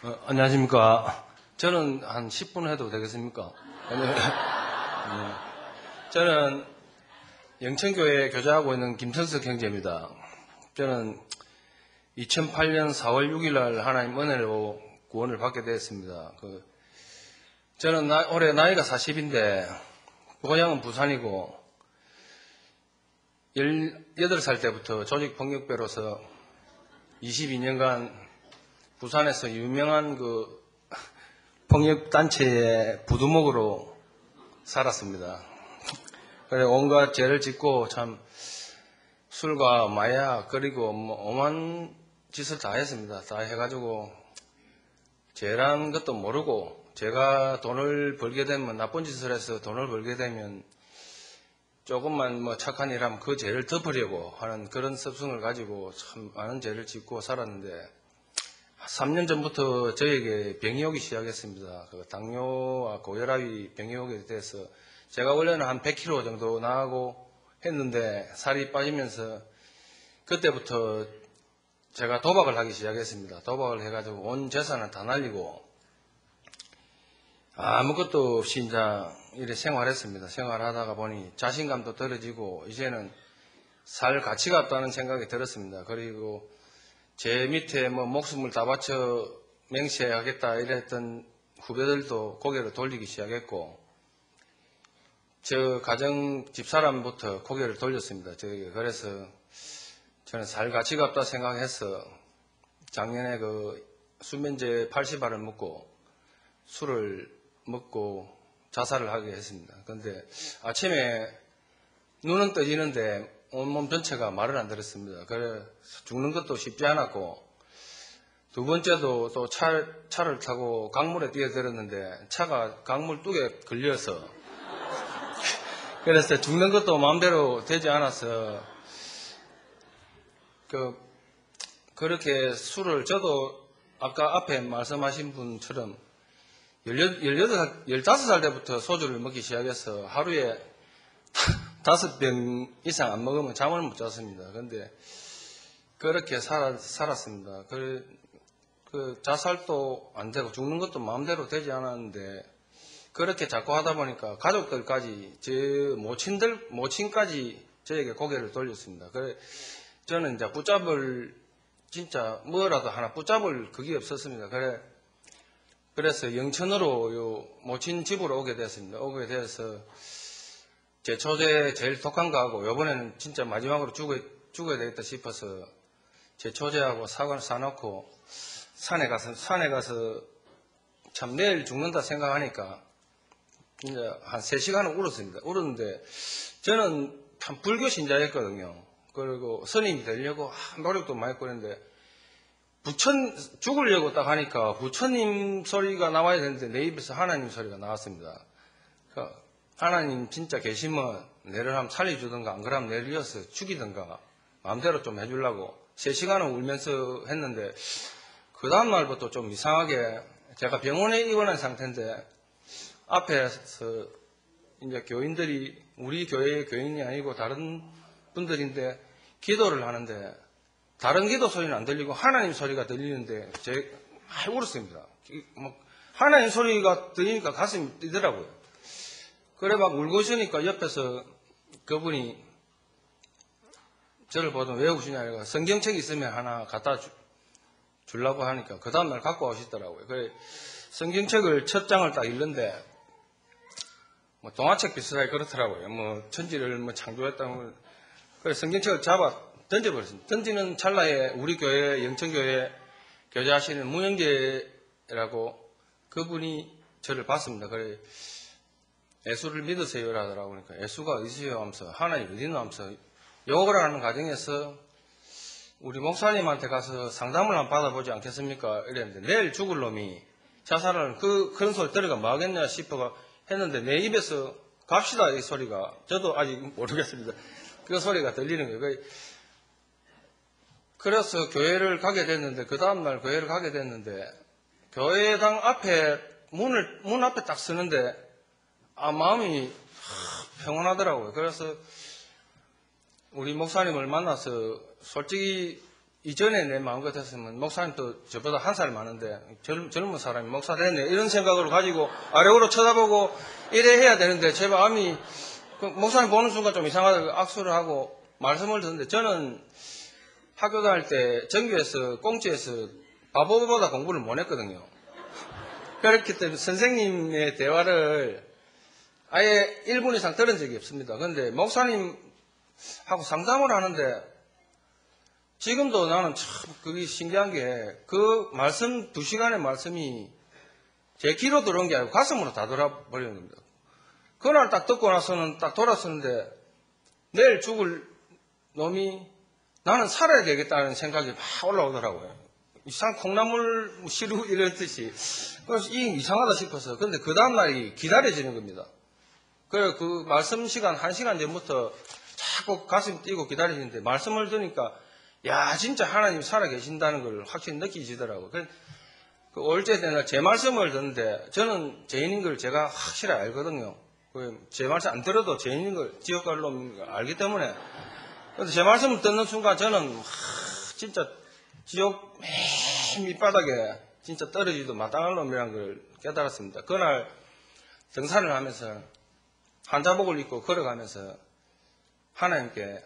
안녕하십니까. 저는 한 10분 해도 되겠습니까? 저는 영천교회에 교제하고 있는 김천석 형제입니다. 저는 2008년 4월 6일 날 하나님 은혜로 구원을 받게 되었습니다. 저는 올해 나이가 40인데 고향은 부산이고 18살 때부터 조직폭력배로서 22년간 부산에서 유명한 폭력단체의 부두목으로 살았습니다. 그래 온갖 죄를 짓고 참 술과 마약 그리고 오만 짓을 다 했습니다. 다 해가지고 죄란 것도 모르고 제가 돈을 벌게 되면 나쁜 짓을 해서 돈을 벌게 되면 조금만 착한 일 하면 그 죄를 덮으려고 하는 그런 습성을 가지고 참 많은 죄를 짓고 살았는데 3년 전부터 저에게 병이 오기 시작했습니다. 당뇨와 고혈압이 병이 오게 돼서 제가 원래는 한 100kg 정도 나가고 했는데 살이 빠지면서 그때부터 제가 도박을 하기 시작했습니다. 도박을 해가지고 온 재산을 다 날리고 아무것도 없이 이제 이렇게 생활했습니다. 생활하다가 보니 자신감도 떨어지고 이제는 살 가치가 없다는 생각이 들었습니다. 그리고 제 밑에 목숨을 다 바쳐 맹세하겠다 이랬던 후배들도 고개를 돌리기 시작했고 저 가정 집사람부터 고개를 돌렸습니다. 저에게. 그래서 저는 살 가치가 없다 생각해서 작년에 수면제 80알을 먹고 술을 먹고 자살을 하게 했습니다. 그런데 아침에 눈은 떠지는데 온몸 전체가 말을 안 들었습니다. 그래 죽는 것도 쉽지 않았고 두 번째도 또 차를 타고 강물에 뛰어들었는데 차가 강물 뚝에 걸려서 그래서 죽는 것도 마음대로 되지 않아서 그렇게 술을 저도 아까 앞에 말씀하신 분처럼 15살 때부터 소주를 먹기 시작해서 하루에 5병 이상 안 먹으면 잠을 못 잤습니다. 그런데 그렇게 살았습니다. 자살도 안 되고 죽는 것도 마음대로 되지 않았는데 그렇게 자꾸 하다 보니까 가족들까지 제 모친까지 저에게 고개를 돌렸습니다. 그래 저는 이제 진짜 뭐라도 하나 붙잡을 그게 없었습니다. 그래서 영천으로 모친 집으로 오게 됐습니다. 오게 돼서 제 초제 제일 독한 거하고 이번에는 진짜 마지막으로 죽어야 되겠다 싶어서 제 초제하고 사과를 사놓고 산에 가서 참 내일 죽는다 생각하니까 이제 한 3시간은 울었습니다. 울었는데 저는 참 불교 신자였거든요. 그리고 스님이 되려고 노력도 많이 했는데 죽으려고 딱 하니까 부처님 소리가 나와야 되는데 내 입에서 하나님 소리가 나왔습니다. 하나님 진짜 계시면 내를 한번 살려주든가 안 그러면 내를 이어서 죽이든가 마음대로 좀 해주려고 3시간은 울면서 했는데 그 다음날부터 좀 이상하게 제가 병원에 입원한 상태인데 앞에서 이제 교인들이 우리 교회의 교인이 아니고 다른 분들인데 기도를 하는데 다른 기도 소리는 안 들리고 하나님 소리가 들리는데 제가 울었습니다. 하나님 소리가 들리니까 가슴이 뛰더라고요. 그래 막 울고 있으니까 옆에서 그분이 저를 보더니 왜 우시냐 이러고 성경책이 있으면 하나 갖다 주려고 하니까 그 다음날 갖고 오시더라고요. 그래 성경책을 첫 장을 딱 읽는데 동화책 비슷하게 그렇더라고요. 천지를 창조했다고. 그래 성경책을 잡아 던져버렸습니다. 던지는 찰나에 우리 교회 영천교회 교제하시는 무영재라고 그분이 저를 봤습니다. 그래 예수를 믿으세요라 하더라고. 그러니까 예수가 어디세요 하면서 하나님 어디 있나 하면서 욕을 하는 과정에서 우리 목사님한테 가서 상담을 한번 받아보지 않겠습니까? 이랬는데 내일 죽을 놈이 자살하는 그런 소리 들으니까 뭐 하겠냐 싶어가 했는데 내 입에서 갑시다 이 소리가 저도 아직 모르겠습니다. 그 소리가 들리는 거예요. 그래서 교회를 가게 됐는데 그 다음날 교회를 가게 됐는데 교회당 앞에 문 앞에 딱 서는데 마음이 평온하더라고요. 그래서 우리 목사님을 만나서 솔직히 이전에 내 마음 같았으면 목사님도 저보다 한 살 많은데 젊은 사람이 목사 됐네 이런 생각을 가지고 아래로 쳐다보고 이래 해야 되는데 제 마음이 목사님 보는 순간 좀 이상하다 악수를 하고 말씀을 듣는데 저는 학교 다닐 때 전교에서 공지에서 바보보다 공부를 못 했거든요. 그렇기 때문에 선생님의 대화를 아예 1분 이상 들은 적이 없습니다. 그런데 목사님하고 상담을 하는데 지금도 나는 참 그게 신기한 게 그 말씀 2시간의 말씀이 제 귀로 들어온 게 아니고 가슴으로 다 돌아버리는 겁니다. 그날 딱 듣고 나서는 딱 돌았었는데 내일 죽을 놈이 나는 살아야 되겠다는 생각이 막 올라오더라고요. 이상 콩나물 시루 이랬듯이. 그래서 이상하다 싶어서. 근데 그 다음날이 기다려지는 겁니다. 그래, 그 말씀 시간 1시간 전부터 자꾸 가슴이 뛰고 기다리는데 말씀을 들으니까 야, 진짜 하나님 살아계신다는 걸 확실히 느끼시더라고요. 그 올째 되날 제 말씀을 듣는데 저는 죄인인 걸 제가 확실히 알거든요. 제 말씀 안 들어도 죄인인 걸 지옥 갈 놈인 걸 알기 때문에. 근데 제 말씀을 듣는 순간 저는 진짜 지옥 맨 밑바닥에 진짜 떨어지도 마땅할 놈이라는 걸 깨달았습니다. 그날 등산을 하면서 한자복을 입고 걸어가면서 하나님께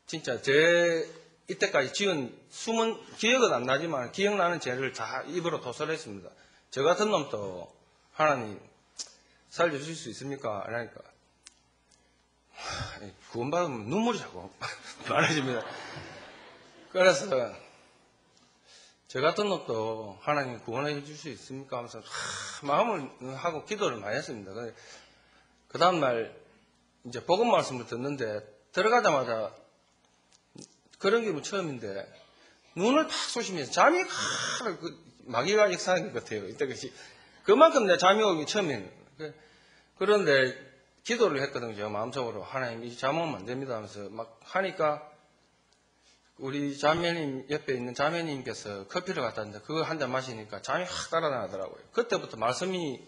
진짜 제 이때까지 지은 숨은 기억은 안 나지만 기억나는 죄를 다 입으로 토설했습니다. 저 같은 놈도 하나님 살려주실 수 있습니까? 그러니까 구원받으면 눈물이 자꾸 많아집니다. 그래서 저 같은 놈도 하나님 구원해 줄 수 있습니까? 하면서 마음을 하고 기도를 많이 했습니다. 그 다음날 이제 복음 말씀을 듣는데 들어가자마자 그런 기분 처음인데 눈을 팍 쏘시면서 잠이 마귀가 역사하는 것 같아요. 이때까지 그만큼 내 잠이 오기 처음이에요. 그런데 기도를 했거든요. 제가 마음속으로 하나님 이 잠 오면 안 됩니다 하면서 막 하니까 우리 자매님 옆에 있는 자매님께서 커피를 갖다 놨는데 그거 한 잔 마시니까 잠이 확 달아나더라고요. 그때부터 말씀이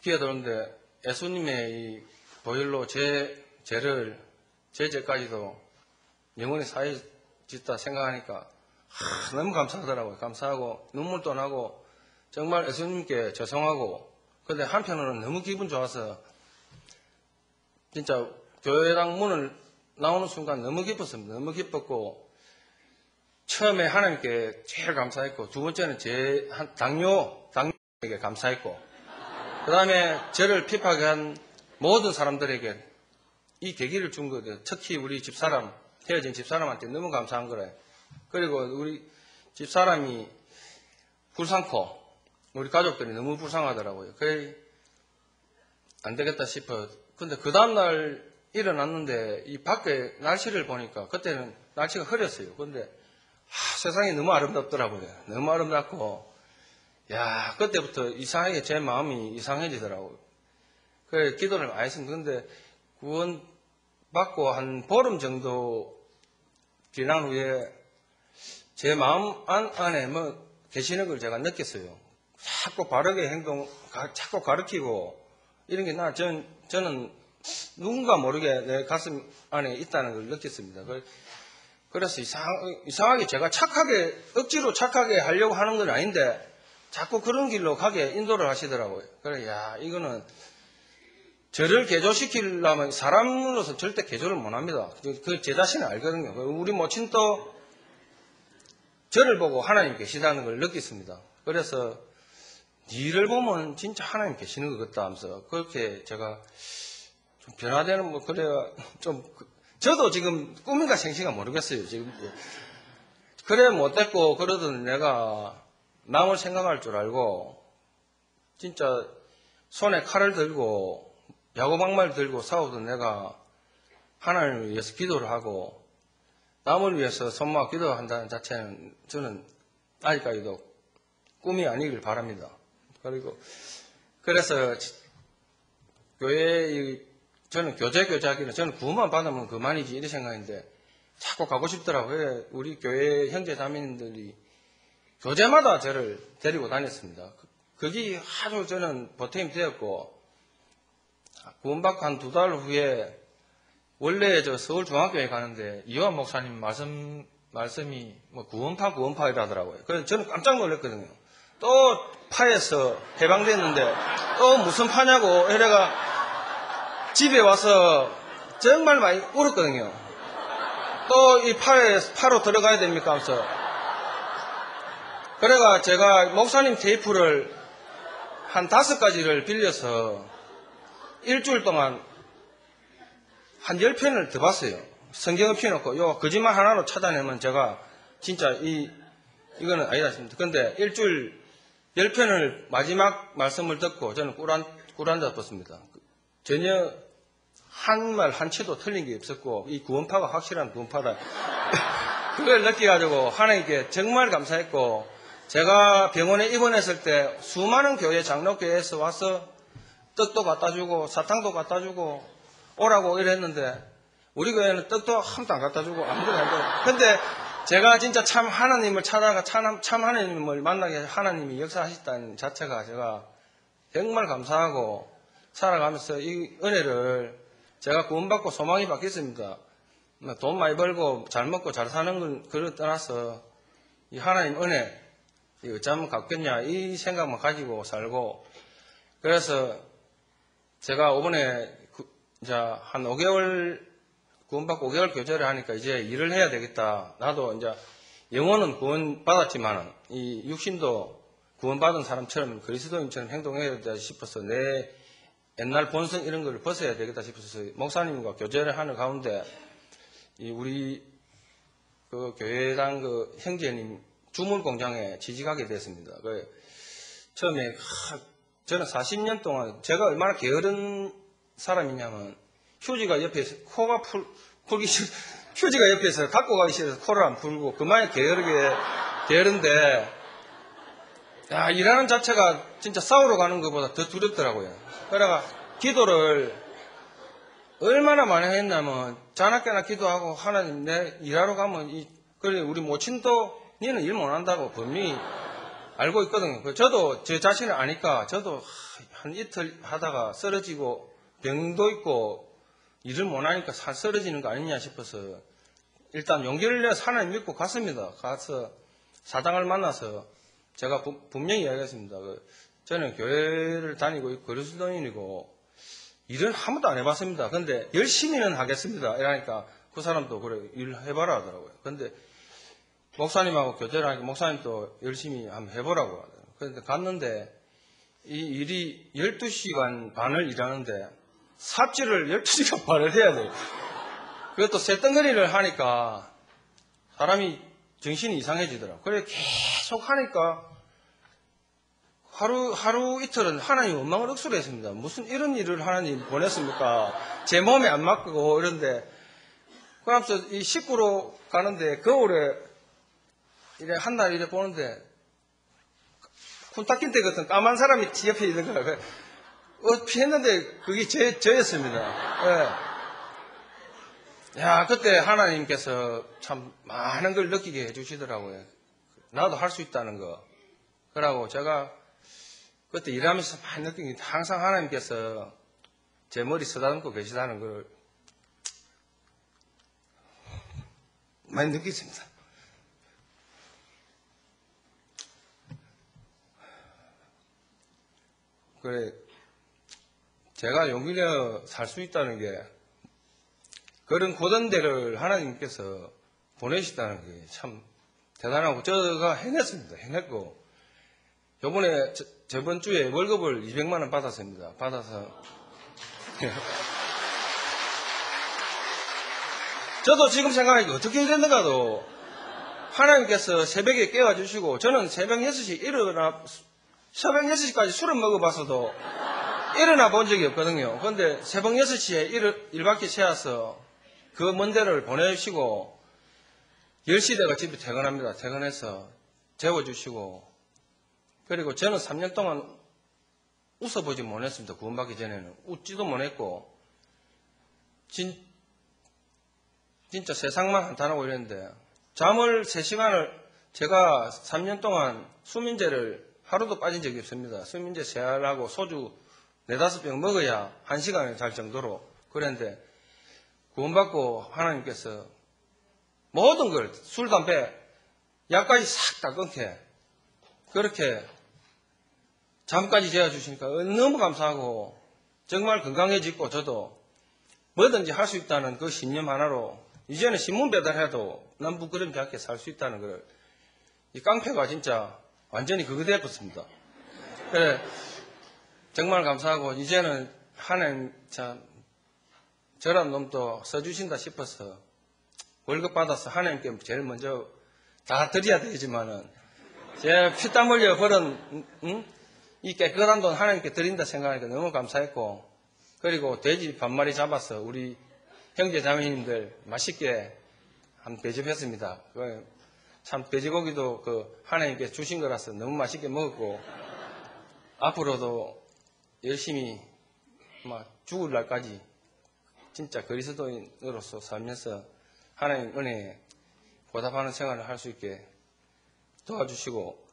귀에 들었는데 예수님의 이 보혈로 제 죄까지도 영원히 사해 짓다 생각하니까 너무 감사하더라고요. 감사하고 눈물도 나고 정말 예수님께 죄송하고 근데 한편으로는 너무 기분 좋아서 진짜 교회당 문을 나오는 순간 너무 기뻤습니다. 너무 기뻤고 처음에 하나님께 제일 감사했고 두 번째는 제 당뇨에게 감사했고 그 다음에 저를 핍하게 한 모든 사람들에게 이 계기를 준 거예요. 특히 우리 집사람 헤어진 집사람한테 너무 감사한 거래요. 그리고 우리 집사람이 불쌍코 우리 가족들이 너무 불쌍하더라고요. 그래 안 되겠다 싶어. 근데 그 다음날 일어났는데 이 밖에 날씨를 보니까 그때는 날씨가 흐렸어요. 근데 세상이 너무 아름답더라고요. 너무 아름답고 야 그때부터 이상하게 제 마음이 이상해지더라고요. 그래 기도를 많이 했습니다. 근데 구원 받고 한 보름 정도 지난 후에 제 마음 안에 뭐 계시는 걸 제가 느꼈어요. 자꾸 바르게 자꾸 가르치고 이런 게 저는 누군가 모르게 내 가슴 안에 있다는 걸 느꼈습니다. 그래서 이상하게 제가 억지로 착하게 하려고 하는 건 아닌데 자꾸 그런 길로 가게 인도를 하시더라고요. 그래, 야, 이거는 저를 개조시키려면 사람으로서 절대 개조를 못 합니다. 제 자신을 알거든요. 우리 모친도 저를 보고 하나님 계시다는 걸 느꼈습니다. 그래서 니를 보면 진짜 하나님 계시는 것 같다 하면서 그렇게 제가 좀 변화되는 그래야 저도 지금 꿈인가 생시가 모르겠어요. 지금 그래 못됐고 그러던 내가 남을 생각할 줄 알고 진짜 손에 칼을 들고 야구방망이를 들고 싸우던 내가 하나님을 위해서 기도를 하고 남을 위해서 손모아 기도한다는 자체는 저는 아직까지도 꿈이 아니길 바랍니다. 그래서 저는 교제하기는 저는 구원만 받으면 그만이지 이런 생각인데 자꾸 가고 싶더라고요. 우리 교회 형제 자매님들이 교제마다 저를 데리고 다녔습니다. 그게 아주 저는 보탬이 되었고 구원받고 한 2달 후에 원래 저 서울중앙교회 가는데 이완 목사님 말씀이 뭐 구원파 이라더라고요. 그래서 저는 깜짝 놀랐거든요. 또 파에서 해방됐는데 또 무슨 파냐고 이래가 집에 와서 정말 많이 울었거든요. 또 이 파로 들어가야 됩니까 하면서. 그래가 제가 목사님 테이프를 한 5가지를 빌려서 일주일 동안 한 10편을 더 봤어요. 성경을 펴놓고 요 거짓말 하나로 찾아내면 제가 진짜 이거는 아니다 싶습니다. 근데 일주일 10편을 마지막 말씀을 듣고 저는 꿀 한 잡았습니다. 전혀 한 말 한 채도 틀린 게 없었고 이 구원파가 확실한 구원파다. 그걸 느껴가지고 하나님께 정말 감사했고, 제가 병원에 입원했을 때 수많은 교회 장로교회에서 와서 떡도 갖다 주고 사탕도 갖다 주고 오라고 이랬는데 우리 교회는 떡도 한도 안 갖다 주고 아무것도 안 주고. 근데 제가 진짜 참 하나님을 찾아가 참 하나님을 만나게 하나님이 역사하셨다는 자체가 제가 정말 감사하고, 살아가면서 이 은혜를 제가 구원받고 소망이 바뀌었습니다. 돈 많이 벌고 잘 먹고 잘 사는 건 그걸 떠나서 이 하나님 은혜 이 어쩌면 갚겠냐 이 생각만 가지고 살고, 그래서 제가 이번에 이제 한 5개월 구원받고 5개월 교제를 하니까 이제 일을 해야 되겠다. 나도 이제 영혼은 구원받았지만 이 육신도 구원받은 사람처럼 그리스도인처럼 행동해야 되겠다 싶어서 내 옛날 본성 이런 걸 벗어야 되겠다 싶어서 목사님과 교제를 하는 가운데 이 우리 그 교회당 그 형제님 주물 공장에 취직하게 됐습니다. 처음에 저는 40년 동안 제가 얼마나 게으른 사람이냐면 휴지가 옆에서 코가 풀기 싫어, 휴지가 옆에서 갖고 가기 싫어서 코를 안 풀고 그만이 게으른데 야, 일하는 자체가 진짜 싸우러 가는 것보다 더 두렵더라고요. 그래가 기도를 얼마나 많이 했냐면 자나깨나 기도하고 하나님 내 일하러 가면 그래 우리 모친도 니는 일 못한다고 분명히 알고 있거든요. 저도 제 자신을 아니까 저도 한 이틀 하다가 쓰러지고 병도 있고 일을 못하니까 쓰러지는 거 아니냐 싶어서 일단 용기를 내서 하나님 믿고 갔습니다. 가서 사장을 만나서 제가 분명히 이야기했습니다. 저는 교회를 다니고 있고 그리스도인이고 일은 한 번도 안 해봤습니다. 근데 열심히는 하겠습니다. 이러니까 그 사람도 그래 일 해봐라 하더라고요. 근데 목사님하고 교제를 하니까 목사님도 열심히 한번 해보라고 하더라고요. 그런데 갔는데 이 일이 12시간 반을 일하는데 삽질을 12시간 반을 해야 돼요. 그것도 쇳덩어리를 하니까 사람이 정신이 이상해지더라고요. 그래 계속 하니까 하루 이틀은 하나님 원망을 억수로 했습니다. 무슨 이런 일을 하나님 보냈습니까? 제 몸에 안 맞고 이런데. 그러면서 이 식구로 가는데 겨울에 이래 한 달 이래 보는데 쿤타킨테 같은 까만 사람이 옆에 있는 거예요. 피했는데 그게 저였습니다. 네. 야, 그때 하나님께서 참 많은 걸 느끼게 해주시더라고요. 나도 할 수 있다는 거. 그러고 제가 그때 일하면서 많이 느낀 게 항상 하나님께서 제 머리 쓰다듬고 계시다는 걸 많이 느꼈습니다. 그래, 제가 용기 내어 살 수 있다는 게 그런 고된 데를 하나님께서 보내시다는 게 참 대단하고 제가 해냈습니다. 해냈고 요번에 저번 주에 월급을 200만 원 받았습니다. 받아서 저도 지금 생각하니까 어떻게 됐는가도 하나님께서 새벽에 깨워주시고 저는 새벽 6시까지 술을 먹어봤어도 일어나 본 적이 없거든요. 그런데 새벽 6시에 일 밖에 세워서 그 먼 데를 보내주시고 10시 대가 집에 퇴근합니다. 퇴근해서 재워주시고 그리고 저는 3년 동안 웃어보지 못했습니다. 구원받기 전에는 웃지도 못했고 진짜 세상만 한탄하고 이랬는데 잠을 3시간을 제가 3년 동안 수면제를 하루도 빠진 적이 없습니다. 수면제 3알하고 소주 4-5병 먹어야 1시간에 잘 정도로 그랬는데 구원받고 하나님께서 모든 걸, 술, 담배, 약까지 싹 다 끊게, 그렇게 잠까지 재워주시니까 너무 감사하고, 정말 건강해지고, 저도 뭐든지 할 수 있다는 그 신념 하나로, 이제는 신문 배달해도 난 부끄럽지 않게 살 수 있다는 걸, 이 깡패가 진짜 완전히 그거 되었습니다. 그래, 정말 감사하고, 이제는 하나님 참, 저런 놈도 써주신다 싶어서, 월급 받아서 하나님께 제일 먼저 다 드려야 되지만은, 제 피땀 흘려 벌은, 이 깨끗한 돈 하나님께 드린다 생각하니까 너무 감사했고, 그리고 돼지 반마리 잡아서 우리 형제 자매님들 맛있게 한 배접했습니다. 참 돼지고기도 그 하나님께 주신 거라서 너무 맛있게 먹었고, 앞으로도 열심히 막 죽을 날까지 진짜 그리스도인으로서 살면서 하나님 은혜에 보답하는 생활을 할 수 있게 도와주시고,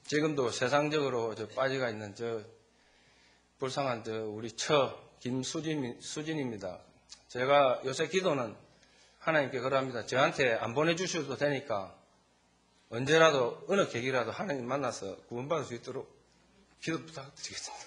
지금도 세상적으로 빠져가 있는 불쌍한 우리 김수진입니다. 제가 요새 기도는 하나님께 그러합니다. 저한테 안 보내주셔도 되니까 언제라도 어느 계기라도 하나님 만나서 구원받을 수 있도록 기도 부탁드리겠습니다.